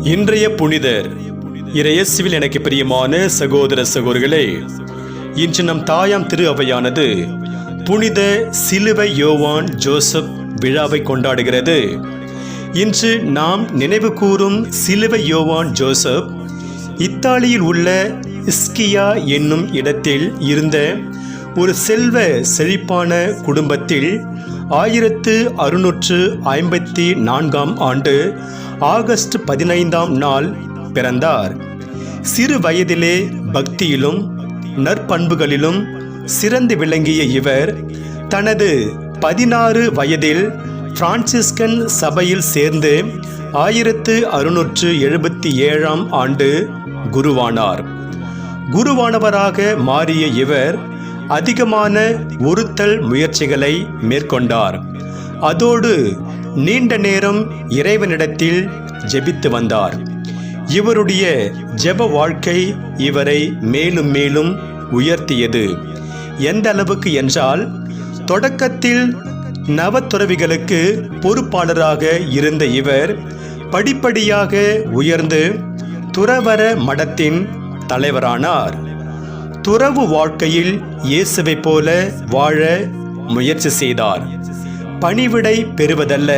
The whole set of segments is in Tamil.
இன்றைய புனிதர் இறையேசுவில் எனக்கு பிரியமான சகோதர சகோதரிகளே, இன்று நம் தாயாம் திரு அவையானது புனித சிலுவை யோவான் ஜோசப் விழாவை கொண்டாடுகிறது. இன்று நாம் நினைவு கூறும் சிலுவை யோவான் ஜோசப் இத்தாலியில் உள்ள இஸ்கியா என்னும் இடத்தில் இருந்த ஒரு செல்வ செழிப்பான குடும்பத்தில் 1654 ஆண்டு ஆகஸ்ட் 15ஆம் நாள் பிறந்தார். சிறு வயதிலே பக்தியிலும் நற்பண்புகளிலும் சிறந்து விளங்கிய இவர் தனது 16 வயதில் பிரான்சிஸ்கன் சபையில் சேர்ந்து 1677ஆம் ஆண்டு குருவானார். குருவானவராக மாறிய இவர் அதிகமான ஒருத்தல் முயற்சிகளை மேற்கொண்டார். அதோடு நீண்ட நேரம் இறைவனிடத்தில் ஜெபித்து வந்தார். இவருடைய ஜெப வாழ்க்கை இவரை மேலும் மேலும் உயர்த்தியது. எந்த அளவுக்கு என்றால், தொடக்கத்தில் நவத்துறவிகளுக்கு பொறுப்பாளராக இருந்த இவர் படிப்படியாக உயர்ந்து துறவற மடத்தின் தலைவரானார். துறவு வாழ்க்கையில் இயேசுவை போல வாழ முயற்சி செய்தார். பணிவிடை பெறுவதல்ல,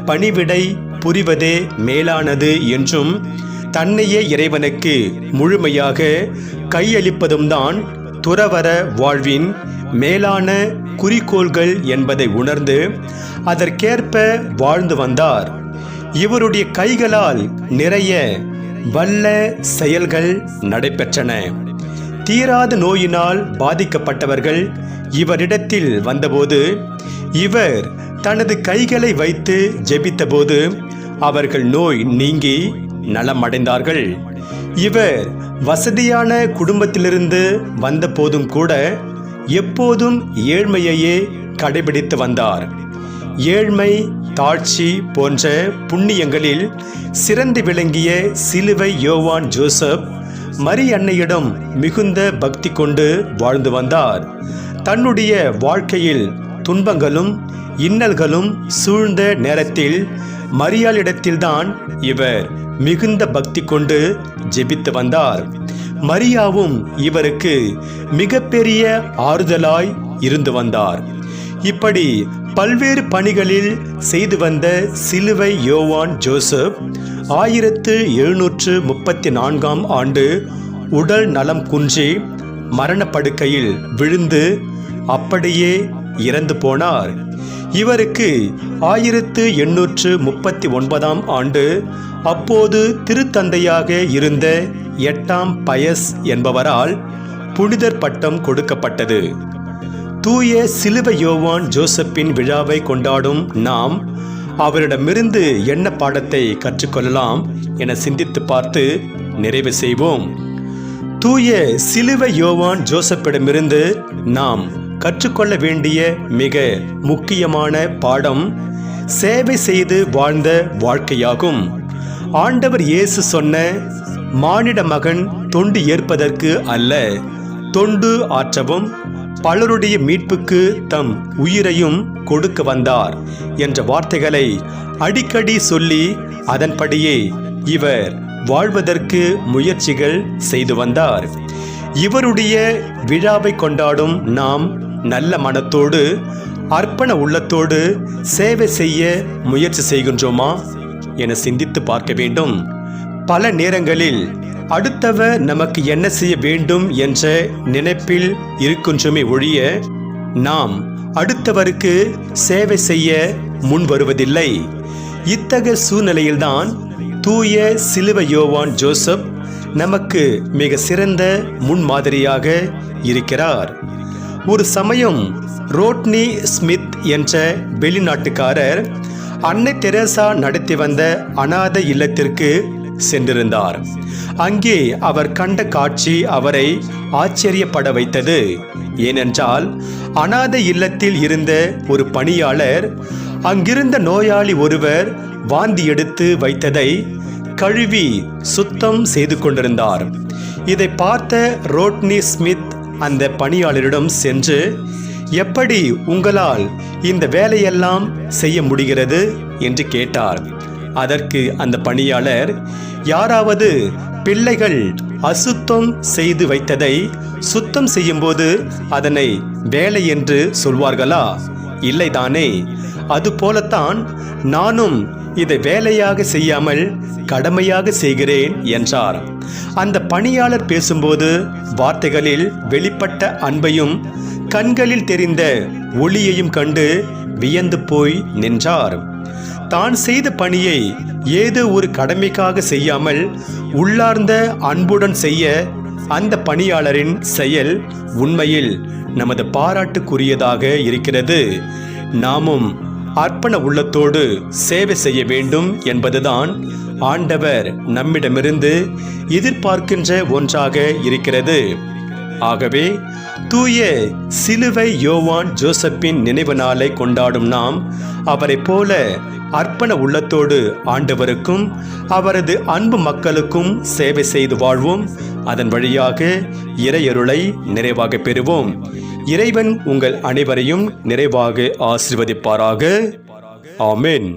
பணிவிடை புரிவதே மேலானது என்றும், தன்னையே இறைவனுக்கு முழுமையாக கையளிப்பதும் தான் துறவற வாழ்வின் மேலான குறிக்கோள்கள் என்பதை உணர்ந்து அதற்கேற்ப வாழ்ந்து வந்தார். இவருடைய கைகளால் நிறைய வல்ல செயல்கள் நடைபெற்றன. தீராத நோயினால் பாதிக்கப்பட்டவர்கள் இவரிடத்தில் வந்தபோது இவர் தனது கைகளை வைத்து ஜெபித்தபோது அவர்கள் நோய் நீங்கி நலமடைந்தார்கள். இவர் வசதியான குடும்பத்திலிருந்து வந்த போதும் கூட எப்போதும் ஏழ்மையையே கடைபிடித்து வந்தார். ஏழ்மை, தாழ்ச்சி போன்ற புண்ணியங்களில் சிறந்து விளங்கிய சிலுவை யோவான் ஜோசப் மரி அன்னையிடம் மிகுந்த பக்தி கொண்டு வாழ்ந்து வந்தார். தன்னுடைய வாழ்க்கையில் துன்பங்களும் இன்னல்களும் சூழ்ந்த நேரத்தில் மரியாளிடத்தில்தான் இவர் மிகுந்த பக்தி கொண்டு ஜெபித்து வந்தார். மரியாவும் இவருக்கு மிகப்பெரிய ஆறுதலாய் இருந்து வந்தார். இப்படி பல்வேறு பணிகளில் செய்து வந்த சிலுவை யோவான் ஜோசப் 1734ஆம் ஆண்டு உடல் நலம் குன்றி மரணப்படுக்கையில் விழுந்து அப்படியே இறந்து போனார். இவருக்கு 1839ஆம் ஆண்டு அப்போது திருத்தந்தையாக இருந்த 8ஆம் பயஸ் என்பவரால் புனிதர் பட்டம் கொடுக்கப்பட்டது. தூய சிலுவை யோவான் ஜோசப்பின் விழாவை கொண்டாடும் நாம் அவரிடமிருந்து என்ன பாடத்தை கற்றுக்கொள்ளலாம் என சிந்தித்து பார்த்து நிறைவு செய்வோம். தூய சிலுவை யோவான் ஜோசப்பிடமிருந்து நாம் கற்றுக்கொள்ள வேண்டிய மிக முக்கியமான பாடம் சேவை செய்து வாழ்ந்த வாழ்க்கையாகும். ஆண்டவர் இயேசு சொன்ன, மானிட மகன் தொண்டு ஏற்பதற்கு அல்ல, தொண்டு ஆற்றவும் பலருடைய மீட்புக்கு தம் உயிரையும் கொடுக்க வந்தார் என்ற வார்த்தைகளை அடிக்கடி சொல்லி அதன்படியே இவர் வாழ்வதற்கு முயற்சிகள் செய்து வந்தார். இவருடைய விழாவை கொண்டாடும் நாம் நல்ல மனத்தோடு அர்ப்பண உள்ளத்தோடு சேவை செய்ய முயற்சி செய்கின்றோமா என சிந்தித்து பார்க்க வேண்டும். பல நேரங்களில் அடுத்தவர் நமக்கு என்ன செய்ய வேண்டும் என்ற நினைப்பில் இருக்கின்றோமே ஒழிய நாம் அடுத்தவருக்கு சேவை செய்ய முன் வருவதில்லை. இத்தகைய சூழ்நிலையில்தான் தூய சிலுவை யோவான் ஜோசப் நமக்கு மிக சிறந்த முன்மாதிரியாக இருக்கிறார். ஒரு சமயம் ரோட்னி ஸ்மித் என்ற வெளிநாட்டுக்காரர் அன்னை தெரேசா நடத்தி வந்த அனாதை இல்லத்திற்கு சென்றிருந்தார். அங்கே அவர் கண்ட காட்சி அவரை ஆச்சரியப்பட வைத்தது. ஏனென்றால் அனாதை இல்லத்தில் இருந்த ஒரு பணியாளர் அங்கிருந்த நோயாளி ஒருவர் வாந்தி எடுத்து வைத்ததை கழுவி சுத்தம் செய்து கொண்டிருந்தார். இதை பார்த்த ரோட்னி ஸ்மித் அந்த பணியாளரிடம் சென்று, எப்படி உங்களால் இந்த வேலையெல்லாம் செய்ய முடிகிறது என்று கேட்டார். அதற்கு அந்த பணியாளர், யாராவது பிள்ளைகள் அசுத்தம் செய்து வைத்ததை சுத்தம் செய்யும்போது அதனை வேலை என்று சொல்வார்களா? இல்லைதானே? அதுபோலத்தான் நானும் இதை வேலையாக செய்யாமல் கடமையாக செய்கிறேன் என்றார். அந்த பணியாளர் பேசும்போது வார்த்தைகளில் வெளிப்பட்ட அன்பையும் கண்களில் தெரிந்த ஒளியையும் கண்டு வியந்து போய் நின்றார். தான் செய்த பணியை ஏதோ ஒரு கடமைக்காக செய்யாமல் உள்ளார்ந்த அன்புடன் செய்ய அந்த பணியாளரின் செயல் உண்மையில் நமது பாராட்டுக்குரியதாக இருக்கிறது. நாமும் அர்ப்பண உள்ளத்தோடு சேவை செய்ய வேண்டும் என்பதுதான் ஆண்டவர் நம்மிடமிருந்து எதிர்பார்க்கின்ற ஒன்றாக இருக்கிறது. ஆகவே தூய சிலுவை யோவான் ஜோசப்பின் நினைவு நாளை கொண்டாடும் நாம் அவரை போல அர்ப்பண உள்ளத்தோடு ஆண்டவருக்கும் அவரது அன்பு மக்களுக்கும் சேவை செய்து வாழ்வோம். அதன் வழியாக இறையருளை நிறைவாக பெறுவோம். இறைவன் உங்கள் அனைவரையும் நிறைவாக ஆசீர்வதிப்பாராக. ஆமென்.